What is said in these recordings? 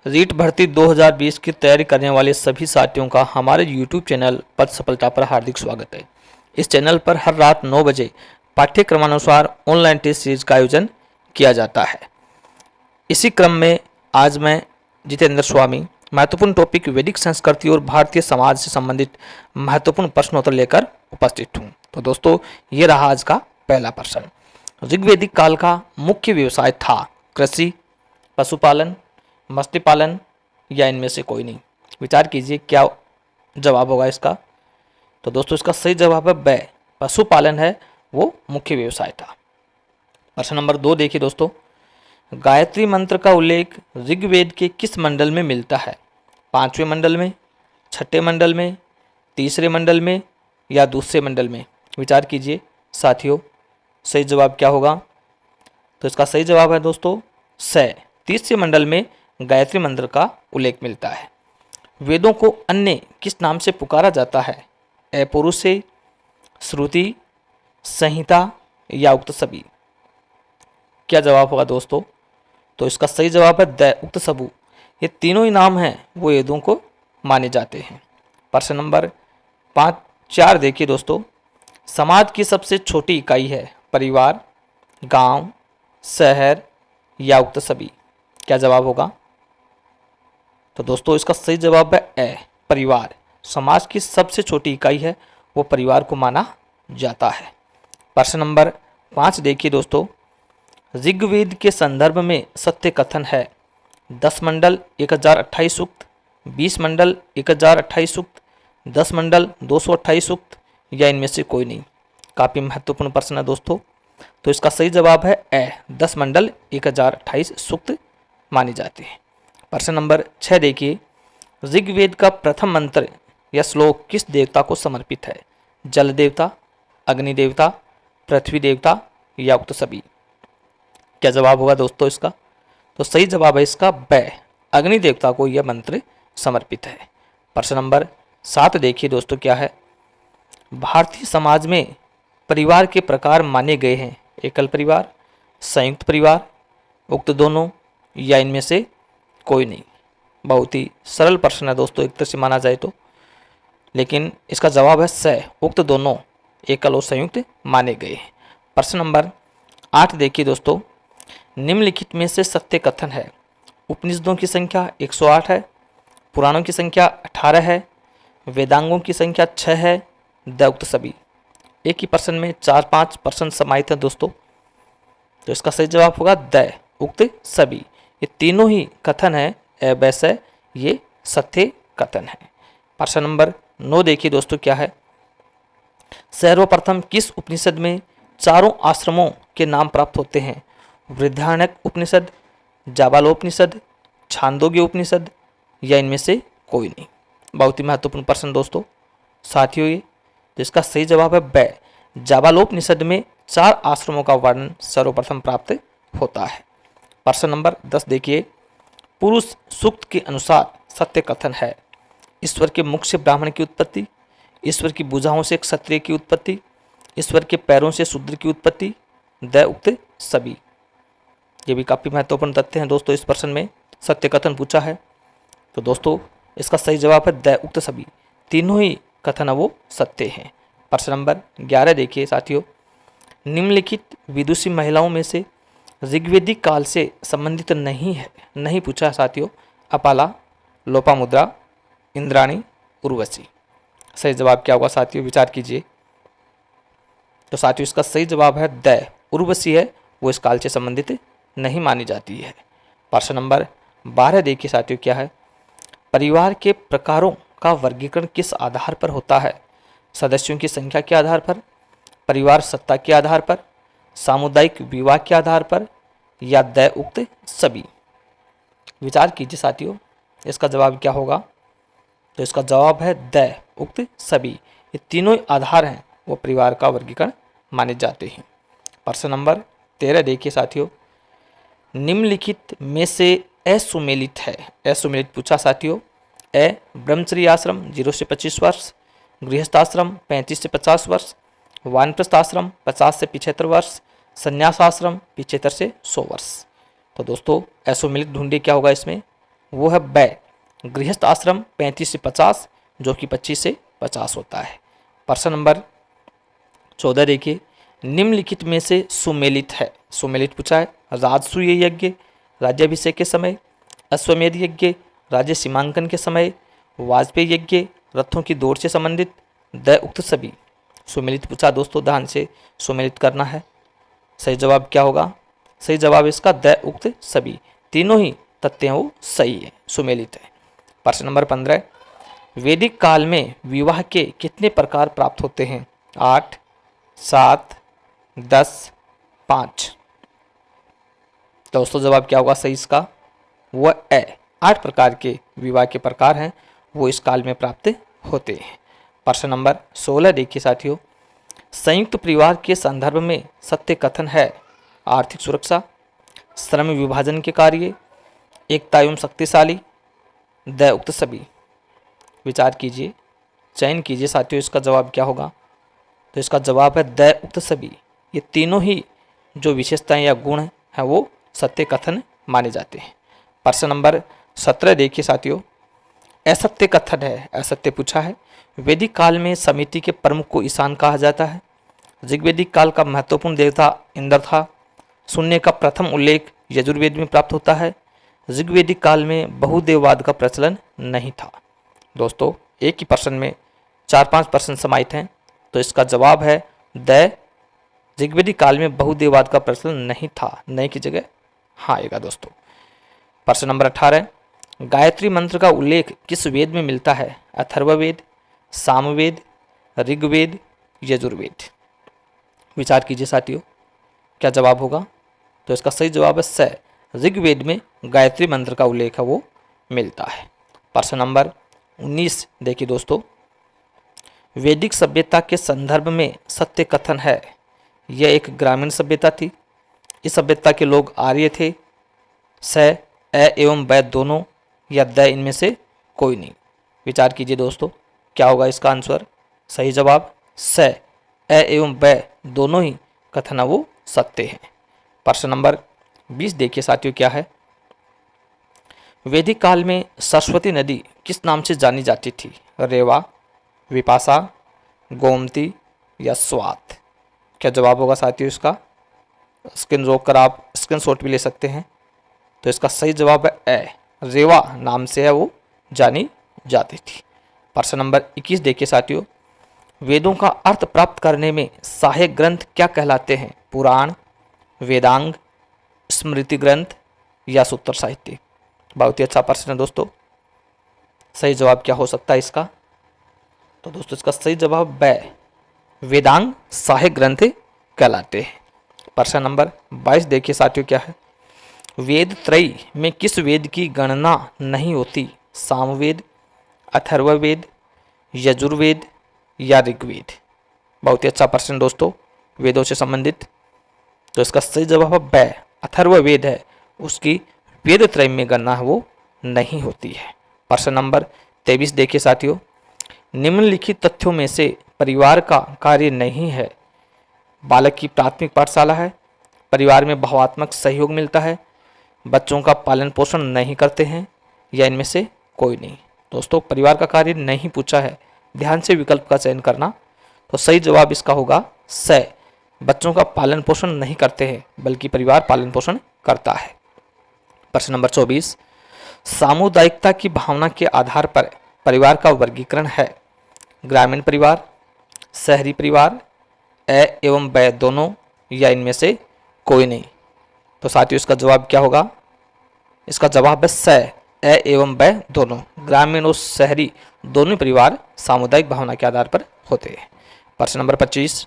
रीट भर्ती 2020 की तैयारी करने वाले सभी साथियों का हमारे YouTube चैनल पद सफलता पर हार्दिक स्वागत है। इस चैनल पर हर रात 9 बजे पाठ्यक्रमानुसार ऑनलाइन टेस्ट सीरीज का आयोजन किया जाता है। इसी क्रम में आज मैं जितेंद्र स्वामी महत्वपूर्ण टॉपिक वैदिक संस्कृति और भारतीय समाज से संबंधित महत्वपूर्ण प्रश्नोत्तर लेकर उपस्थित हूँ। तो दोस्तों, ये रहा आज का पहला प्रश्न। ऋग्वैदिक काल का मुख्य व्यवसाय था कृषि, पशुपालन, मछली पालन या इनमें से कोई नहीं। विचार कीजिए क्या जवाब होगा इसका। तो दोस्तों, इसका सही जवाब है ब, पशुपालन है वो मुख्य व्यवसाय था। प्रश्न नंबर 2 देखिए दोस्तों, गायत्री मंत्र का उल्लेख ऋग्वेद के किस मंडल में मिलता है? 5वें मंडल में, 6ठे मंडल में, 3रे मंडल में या दूसरे मंडल में? विचार कीजिए साथियों, सही जवाब क्या होगा? तो इसका सही जवाब है दोस्तों स, 3रे मंडल में गायत्री मंत्र का उल्लेख मिलता है। वेदों को अन्य किस नाम से पुकारा जाता है? अपौरुषेय, श्रुति, संहिता या उक्त सभी? क्या जवाब होगा दोस्तों? तो इसका सही जवाब है द, उक्त सबू। ये तीनों ही नाम हैं वो वेदों को माने जाते हैं। प्रश्न नंबर 4 देखिए दोस्तों, समाज की सबसे छोटी इकाई है परिवार, गांव, शहर या उक्त सभी? क्या जवाब होगा? तो दोस्तों, इसका सही जवाब है ए, परिवार। समाज की सबसे छोटी इकाई है वो परिवार को माना जाता है। प्रश्न नंबर 5 देखिए दोस्तों, ऋग्वेद के संदर्भ में सत्य कथन है 10 मंडल 1028 सूक्त, 20 मंडल 1028 सूक्त, 10 मंडल 228 सूक्त या इनमें से कोई नहीं। काफ़ी महत्वपूर्ण प्रश्न है दोस्तों। तो इसका सही जवाब है ए, 10 मंडल 1028 सूक्त माने जाते हैं। प्रश्न नंबर 6 देखिए, ऋग्वेद का प्रथम मंत्र या श्लोक किस देवता को समर्पित है? जल देवता, अग्नि देवता, पृथ्वी देवता या उक्त सभी? क्या जवाब होगा दोस्तों इसका? तो सही जवाब है इसका ब, अग्नि देवता को यह मंत्र समर्पित है। प्रश्न नंबर 7 देखिए दोस्तों, क्या है? भारतीय समाज में परिवार के प्रकार माने गए हैं एकल परिवार, संयुक्त परिवार, उक्त दोनों या इनमें से कोई नहीं। बहुत ही सरल प्रश्न है दोस्तों एक तरह से माना जाए तो, लेकिन इसका जवाब है स, उक्त दोनों एकल और संयुक्त माने गए हैं। प्रश्न नंबर 8 देखिए दोस्तों, निम्नलिखित में से सत्य कथन है उपनिषदों की संख्या 108 है, पुराणों की संख्या 18 है, वेदांगों की संख्या 6 है, द उक्त सभी? एक ही प्रश्न में 4-5 प्रश्न समाहित हैं दोस्तों। तो इसका सही जवाब होगा द, उक्त सभी। ये तीनों ही कथन है वैसे ये सत्य कथन है। प्रश्न नंबर 9 देखिए दोस्तों, क्या है? सर्वप्रथम किस उपनिषद में चारों आश्रमों के नाम प्राप्त होते हैं? बृहदारण्यक उपनिषद, जाबालोपनिषद, छांदोग्य उपनिषद या इनमें से कोई नहीं। बहुत ही महत्वपूर्ण प्रश्न दोस्तों साथियों ये, जिसका सही जवाब है ब, जाबालोपनिषद में 4 आश्रमों का वर्णन सर्वप्रथम प्राप्त होता है। प्रश्न नंबर 10 देखिए, पुरुष सूक्त के अनुसार सत्य कथन है ईश्वर के मुख से ब्राह्मण की उत्पत्ति, ईश्वर की भुजाओं से क्षत्रिय की उत्पत्ति, ईश्वर के पैरों से शूद्र की उत्पत्ति, द उक्त सभी? ये भी काफ़ी महत्वपूर्ण तथ्य हैं दोस्तों। इस प्रश्न में सत्य कथन पूछा है तो दोस्तों इसका सही जवाब है द उक्त सभी। तीनों ही कथन है वो सत्य हैं। प्रश्न नंबर 11 देखिए साथियों, निम्नलिखित विदुषी महिलाओं में से ऋग्वेदिक काल से संबंधित नहीं पूछा है साथियों। अपाला, लोपामुद्रा, इंद्राणी, उर्वशी? सही जवाब क्या होगा साथियों? विचार कीजिए। तो साथियों इसका सही जवाब है द, उर्वशी है वो इस काल से संबंधित नहीं मानी जाती है। प्रश्न नंबर 12 देखिए साथियों, क्या है? परिवार के प्रकारों का वर्गीकरण किस आधार पर होता है? सदस्यों की संख्या के आधार पर, परिवार सत्ता के आधार पर, सामुदायिक विवाह के आधार पर या द उक्त सभी? विचार कीजिए साथियों, इसका जवाब क्या होगा? तो इसका जवाब है द उक्त सभी। ये तीनों आधार हैं वो परिवार का वर्गीकरण माने जाते हैं। प्रश्न नंबर 13 देखिए साथियों, निम्नलिखित में से असुमेलित है? असुमेलित पूछा साथियों। ए, ब्रह्मचर्य आश्रम 0 से 25 वर्ष, गृहस्थाश्रम 35 से 50 वर्ष, वानप्रस्थ आश्रम 50 से 75 वर्ष, संन्यास आश्रम 75 से 100 वर्ष। तो दोस्तों असुमेलित ढूंढिए क्या होगा इसमें? वो है बै। गृहस्थ आश्रम 35 से 50, जो कि 25 से 50 होता है। प्रश्न नंबर 14 देखिए, निम्नलिखित में से सुमेलित है। सुमेलित पूछा है, राजसूय यज्ञ राज्याभिषेक के समय, अश्वमेध यज्ञ राज्य सीमांकन के समय, वाजपेयी यज्ञ रथों की दौड़ से संबंधित, द उक्त सभी। सुमेलित पूछा दोस्तों, ध्यान से सुमेलित करना है। सही जवाब क्या होगा? सही जवाब इसका द उक्त सभी। तीनों ही तथ्य हैं वो सही है, सुमेलित है। प्रश्न नंबर 15, वैदिक काल में विवाह के कितने प्रकार प्राप्त होते हैं? 8, 7, 10, 5। दोस्तों जवाब क्या होगा सही इसका? वह 8 प्रकार के विवाह के प्रकार हैं वो इस काल में प्राप्त होते हैं। प्रश्न नंबर 16 देखिए साथियों, संयुक्त परिवार के संदर्भ में सत्य कथन है। आर्थिक सुरक्षा, श्रम विभाजन के कार्य, एकता एवं शक्तिशाली, द उक्त सभी। विचार कीजिए, चयन कीजिए साथियों, इसका जवाब क्या होगा? तो इसका जवाब है द उक्त सभी। ये तीनों ही जो विशेषताएं या गुण हैं वो सत्य कथन माने जाते हैं। प्रश्न नंबर 17 देखिए साथियों, असत्य कथन है। असत्य पूछा है, वैदिक काल में समिति के प्रमुख को ईशान कहा जाता है। ऋग्वैदिक काल का महत्वपूर्ण देवता इंद्र था। शून्य का प्रथम उल्लेख यजुर्वेद में प्राप्त होता है। ऋग्वैदिक काल में बहुदेववाद का प्रचलन नहीं था। दोस्तों एक ही प्रश्न में 4-5 प्रश्न समाहित हैं, तो इसका जवाब है द ऋग्वैदिक काल में बहुदेववाद का प्रचलन नहीं था। नहीं की जगह हाँ आएगा दोस्तों। प्रश्न नंबर 18, गायत्री मंत्र का उल्लेख किस वेद में मिलता है? अथर्ववेद, सामवेद, ऋग्वेद, यजुर्वेद। विचार कीजिए साथियों, क्या जवाब होगा? तो इसका सही जवाब है स। ऋग्वेद में गायत्री मंत्र का उल्लेख है वो मिलता है। प्रश्न नंबर 19 देखिए दोस्तों, वैदिक सभ्यता के संदर्भ में सत्य कथन है। यह एक ग्रामीण सभ्यता थी। इस सभ्यता के लोग आर्य थे। स, अ एवं बै दोनों, या द इनमें से कोई नहीं। विचार कीजिए दोस्तों, क्या होगा इसका आंसर? सही जवाब स, अ एवं बै दोनों ही कथन है वो सत्य है। प्रश्न नंबर 20 देखिए साथियों, क्या है? वैदिक काल में सरस्वती नदी किस नाम से जानी जाती थी? रेवा, विपाशा, गोमती या स्वात। क्या जवाब होगा साथियों इसका? स्क्रीन रोक कर आप स्क्रीनशॉट भी ले सकते हैं। तो इसका सही जवाब है ए, रेवा नाम से है वो जानी जाती थी। प्रश्न नंबर 21 देखिए साथियों, वेदों का अर्थ प्राप्त करने में सहायक ग्रंथ क्या कहलाते हैं? पुराण, वेदांग, स्मृति ग्रंथ या सूत्र साहित्य। बहुत ही अच्छा प्रश्न है दोस्तों। सही जवाब क्या हो सकता है इसका? तो दोस्तों इसका सही जवाब ब, वेदांग सहायक ग्रंथ कहलाते हैं। प्रश्न नंबर 22 देखिए साथियों, क्या है? वेद त्रयी में किस वेद की गणना नहीं होती? सामवेद, अथर्ववेद, यजुर्वेद या ऋग्वेद। बहुत ही अच्छा प्रश्न दोस्तों, वेदों से संबंधित। तो इसका सही जवाब है ब, अथर्ववेद है उसकी वेद त्रय में गणना है वो नहीं होती है। प्रश्न नंबर 23 देखिए साथियों, निम्नलिखित तथ्यों में से परिवार का कार्य नहीं है। बालक की प्राथमिक पाठशाला है, परिवार में भावात्मक सहयोग मिलता है, बच्चों का पालन पोषण नहीं करते हैं, या इनमें से कोई नहीं। दोस्तों परिवार का कार्य नहीं पूछा है, ध्यान से विकल्प का चयन करना। तो सही जवाब इसका होगा स, बच्चों का पालन पोषण नहीं करते हैं बल्कि परिवार पालन पोषण करता है। प्रश्न नंबर 24, सामुदायिकता की भावना के आधार पर परिवार का वर्गीकरण है। ग्रामीण परिवार, शहरी परिवार, अ एवं ब दोनों, या इनमें से कोई नहीं। तो साथियों इसका जवाब क्या होगा? इसका जवाब है स, अ एवं ब दोनों। ग्रामीण और शहरी दोनों परिवार सामुदायिक भावना के आधार पर होते हैं। प्रश्न नंबर 25,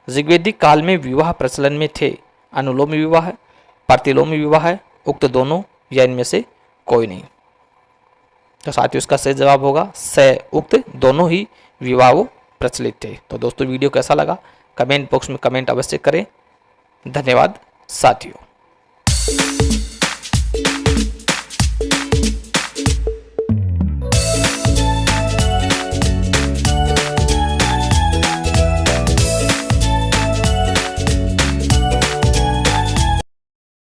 ऋग्वैदिक काल में विवाह प्रचलन में थे। अनुलोम विवाह, प्रतिलोम विवाह, उक्त दोनों, या इनमें से कोई नहीं। तो साथियों इसका सही जवाब होगा स, उक्त दोनों ही विवाह प्रचलित थे। तो दोस्तों वीडियो कैसा लगा कमेंट बॉक्स में कमेंट अवश्य करें। धन्यवाद साथियों।